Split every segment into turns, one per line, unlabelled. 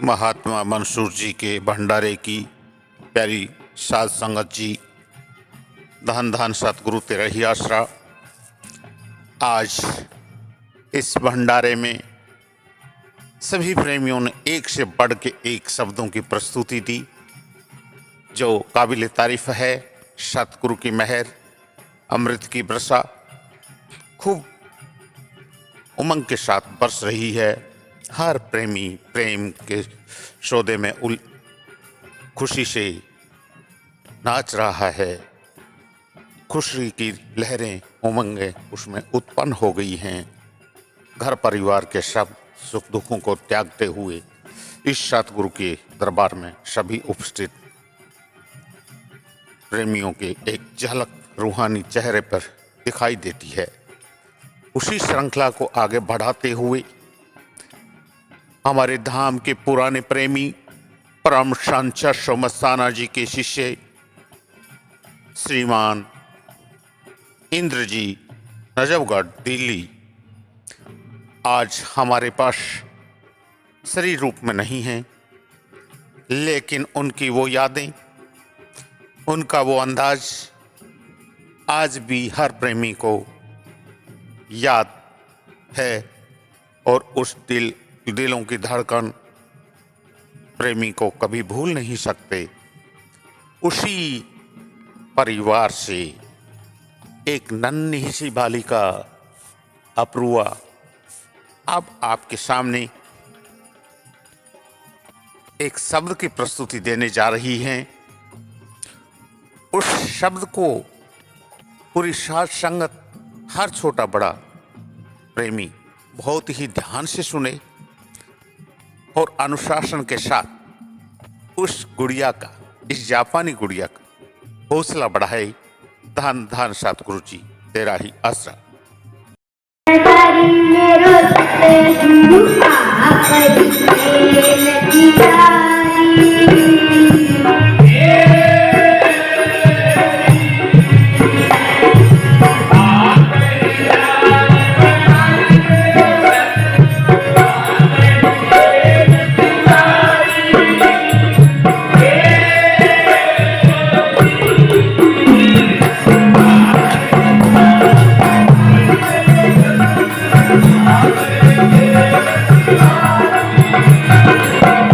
महात्मा मंसूर जी के भंडारे की प्यारी साध संगत जी, धन धन सतगुरु तेरा ही आसरा। आज इस भंडारे में सभी प्रेमियों ने एक से बढ़ के एक शब्दों की प्रस्तुति दी, जो काबिल तारीफ है। सतगुरु की मेहर, अमृत की वर्षा खूब उमंग के साथ बरस रही है। हर प्रेमी प्रेम के सौदे में खुशी से नाच रहा है। खुशी की लहरें, उमंगें उसमें उत्पन्न हो गई हैं। घर परिवार के सब सुख दुखों को त्यागते हुए इस सतगुरु के दरबार में सभी उपस्थित प्रेमियों के एक झलक रूहानी चेहरे पर दिखाई देती है। उसी श्रृंखला को आगे बढ़ाते हुए हमारे धाम के पुराने प्रेमी परम संत सोमस्ताना जी के शिष्य श्रीमान इंद्र जी, नजफगढ़, दिल्ली, आज हमारे पास शरीर रूप में नहीं हैं, लेकिन उनकी वो यादें, उनका वो अंदाज आज भी हर प्रेमी को याद है। और उस दिलों की धड़कन प्रेमी को कभी भूल नहीं सकते। उसी परिवार से एक नन्ही सी बालिका अपूर्वा अब आपके सामने एक शब्द की प्रस्तुति देने जा रही हैं। उस शब्द को पूरी साध संगत, हर छोटा बड़ा प्रेमी बहुत ही ध्यान से सुने और अनुशासन के साथ उस गुड़िया का, इस जापानी गुड़िया का हौसला बढ़ाए। धन धन सतगुरु जी तेरा ही आसरा।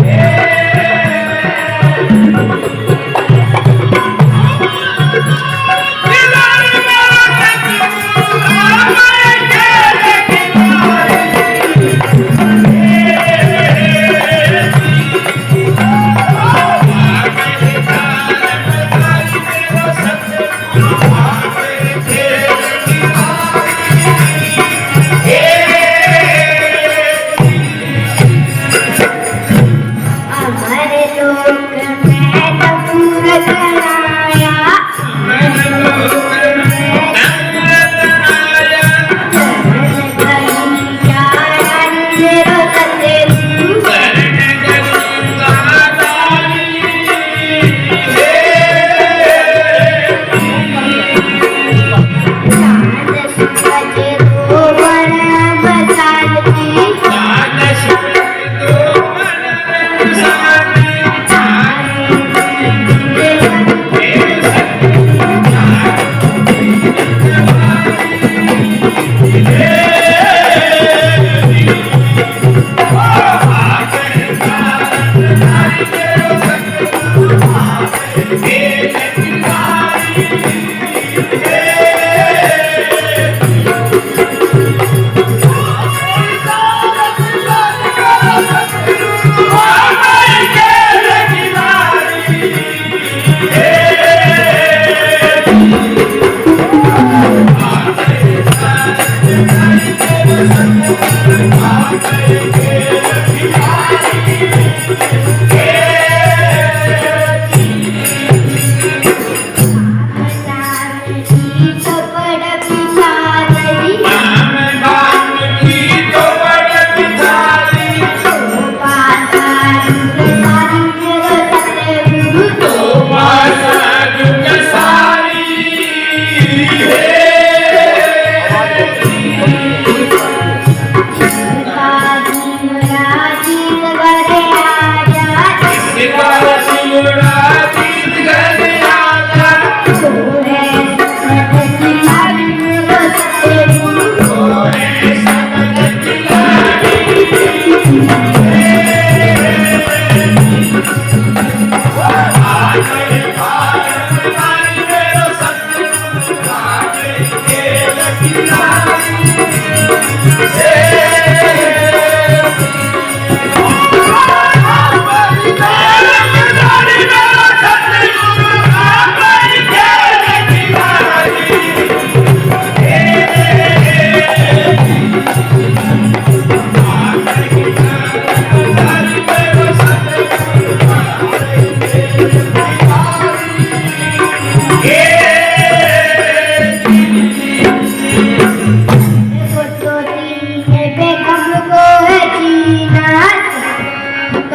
Yeah.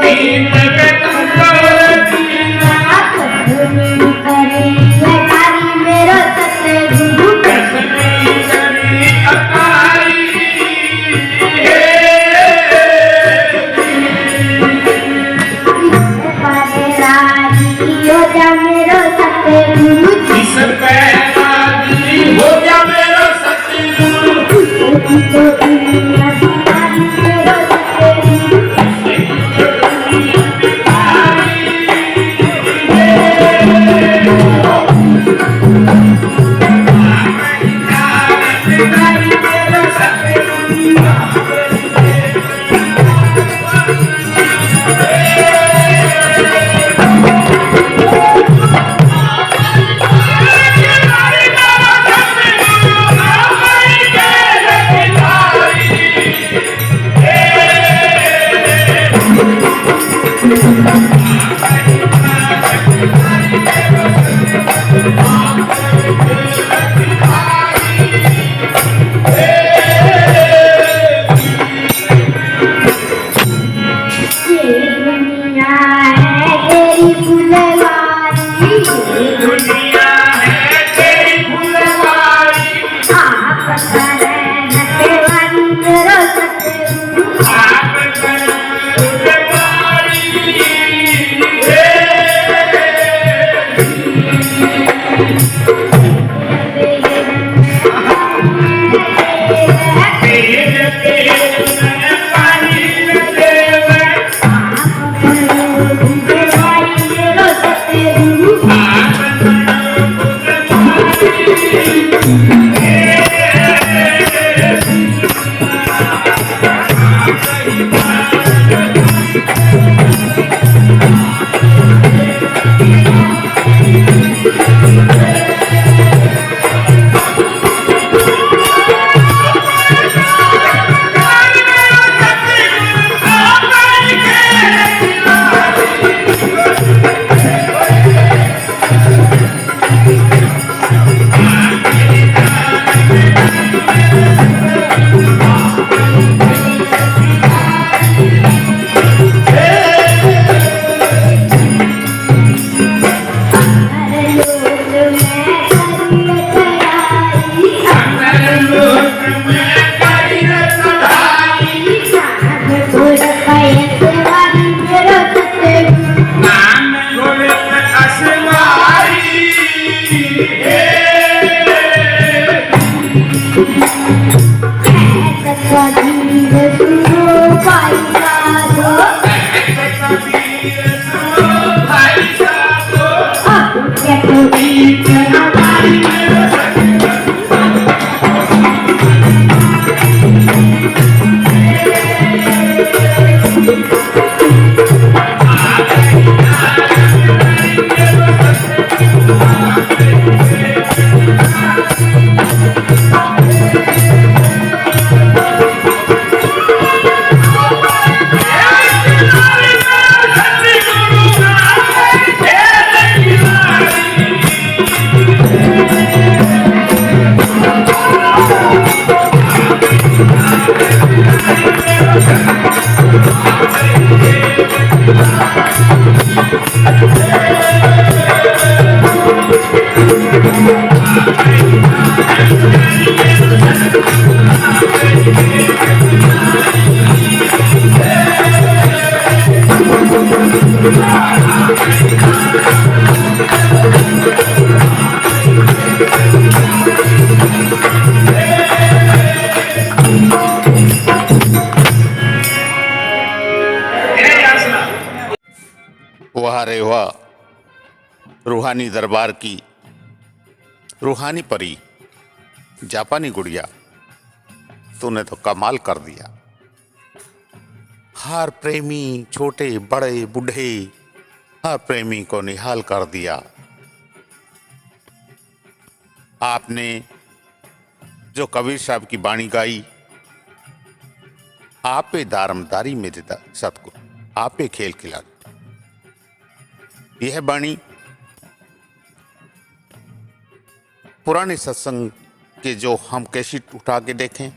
दीन में तुमको कसमी करे अटारी मेरो सतगुरु कसमी करे अटारी हो जा मेरो सतगुरु जिस पे राजी हो जा मेरो सतगुरु तो दुनिया तुम्हारी मेरो सतगुरु
वाह रे वाह, रूहानी दरबार की रूहानी परी, जापानी गुड़िया, तूने तो कमाल कर दिया। हर प्रेमी, छोटे बड़े बूढ़े, हर प्रेमी को निहाल कर दिया। आपने जो कबीर साहब की बाणी गाई, आप पे दारमदारी मेरे सतगुरु, आप पे खेल खिला। यह बाणी पुराने सत्संग के जो हम कैसेट उठा के देखें,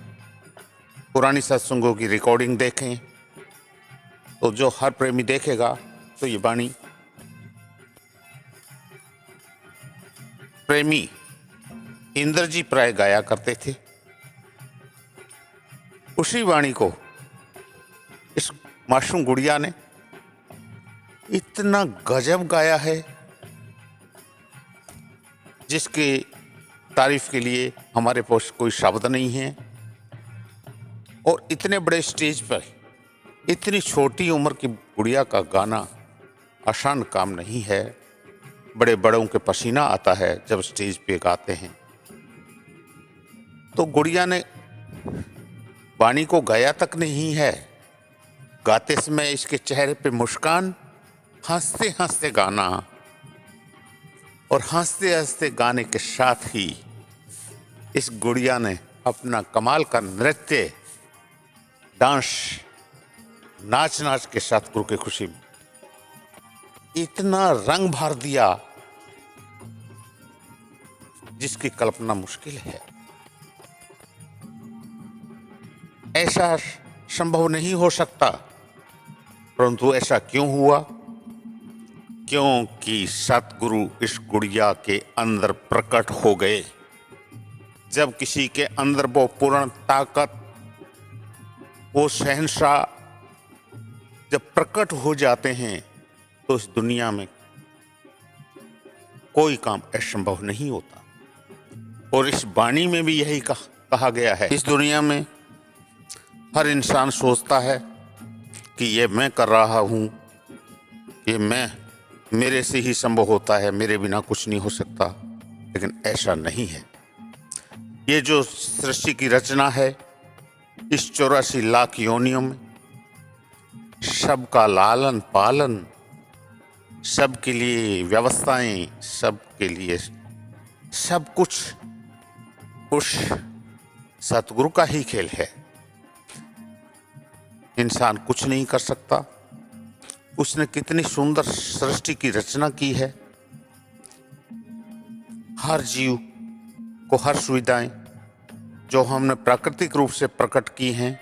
पुरानी सत्संगों की रिकॉर्डिंग देखें, तो जो हर प्रेमी देखेगा तो ये वाणी प्रेमी इंद्र जी प्राय गाया करते थे। उसी वाणी को इस मासूम गुड़िया ने इतना गजब गाया है जिसके तारीफ के लिए हमारे पास कोई शब्द नहीं है। और इतने बड़े स्टेज पर इतनी छोटी उम्र की गुड़िया का गाना आसान काम नहीं है। बड़े बड़ों के पसीना आता है जब स्टेज पे गाते हैं। तो गुड़िया ने वाणी को गाया तक नहीं है, गाते समय इसके चेहरे पे मुस्कान, हंसते हंसते गाना, और हंसते हंसते गाने के साथ ही इस गुड़िया ने अपना कमाल का नृत्य, डांस, नाच नाच के साथ गुरु की खुशी में इतना रंग भर दिया जिसकी कल्पना मुश्किल है। ऐसा संभव नहीं हो सकता, परंतु ऐसा क्यों हुआ? क्योंकि सतगुरु इस गुड़िया के अंदर प्रकट हो गए। जब किसी के अंदर वो पूर्ण ताकत, वो शहंशाह जब प्रकट हो जाते हैं तो इस दुनिया में कोई काम असंभव नहीं होता। और इस वाणी में भी यही कहा गया है। इस दुनिया में हर इंसान सोचता है कि ये मैं कर रहा हूँ, ये मेरे से ही संभव होता है, मेरे बिना कुछ नहीं हो सकता। लेकिन ऐसा नहीं है। ये जो सृष्टि की रचना है, इस 84 लाख योनियों में सबका लालन पालन, सबके लिए व्यवस्थाएं, सबके लिए सब कुछ उस सतगुरु का ही खेल है। इंसान कुछ नहीं कर सकता। उसने कितनी सुंदर सृष्टि की रचना की है। हर जीव को हर सुविधाएं जो हमने प्राकृतिक रूप से प्रकट की हैं,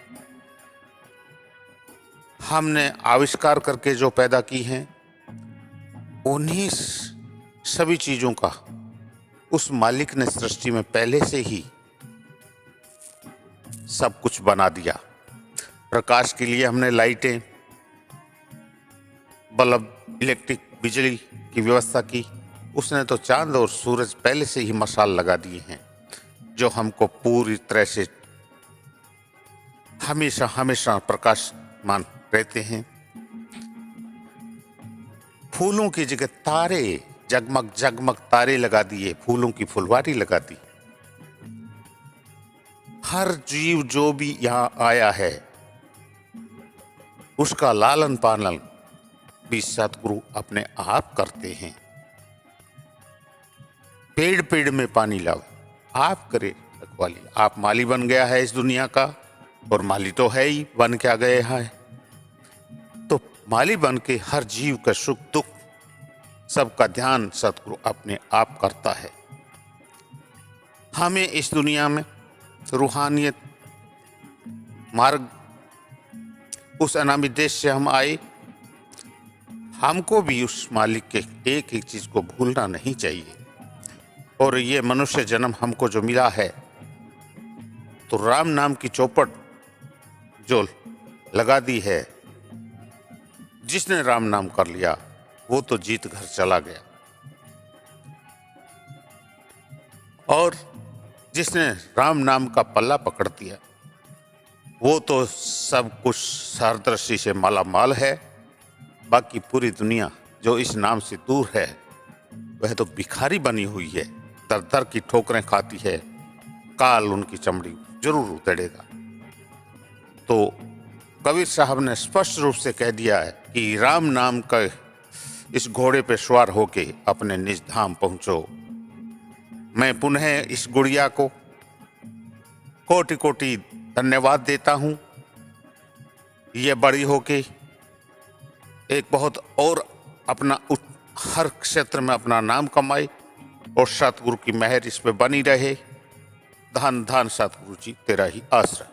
हमने आविष्कार करके जो पैदा की हैं, उन्हीं सभी चीजों का उस मालिक ने सृष्टि में पहले से ही सब कुछ बना दिया। प्रकाश के लिए हमने लाइटें, बल्ब, इलेक्ट्रिक बिजली की व्यवस्था की। उसने तो चांद और सूरज पहले से ही मसाल लगा दिए हैं, जो हमको पूरी तरह से हमेशा हमेशा प्रकाशमान रहते हैं। फूलों की जगह तारे, जगमग जगमग तारे लगा दिए, फूलों की फुलवारी लगा दी। हर जीव जो भी यहाँ आया है उसका लालन पालन भी सतगुरु अपने आप करते हैं। पेड़ पेड़ में पानी लाओ, आप करे रखवाली। आप माली बन गया है इस दुनिया का, और माली तो है ही, बन क्या गए है। तो माली बन के हर जीव का सुख दुख सबका ध्यान सतगुरु अपने आप करता है। हमें इस दुनिया में रूहानियत मार्ग, उस अनामी देश से हम आए, हमको भी उस मालिक के एक एक चीज को भूलना नहीं चाहिए। और ये मनुष्य जन्म हमको जो मिला है, तो राम नाम की चौपट जो लगा दी है, जिसने राम नाम कर लिया वो तो जीत घर चला गया। और जिसने राम नाम का पल्ला पकड़ दिया वो तो सब कुछ सारदृष्टि से माला माल है। बाकी पूरी दुनिया जो इस नाम से दूर है वह तो भिखारी बनी हुई है, दर दर की ठोकरें खाती है। काल उनकी चमड़ी जरूर उतरेगा। तो कबीर साहब ने स्पष्ट रूप से कह दिया है कि राम नाम का इस घोड़े पे सवार होके अपने निज धाम पहुंचो। मैं पुनः इस गुड़िया को कोटि कोटि धन्यवाद देता हूं। ये बड़ी होके एक बहुत और अपना हर क्षेत्र में अपना नाम कमाए, और सतगुरु की मेहर इस पे बनी रहे। धन धन सतगुरु जी तेरा ही आश्रय।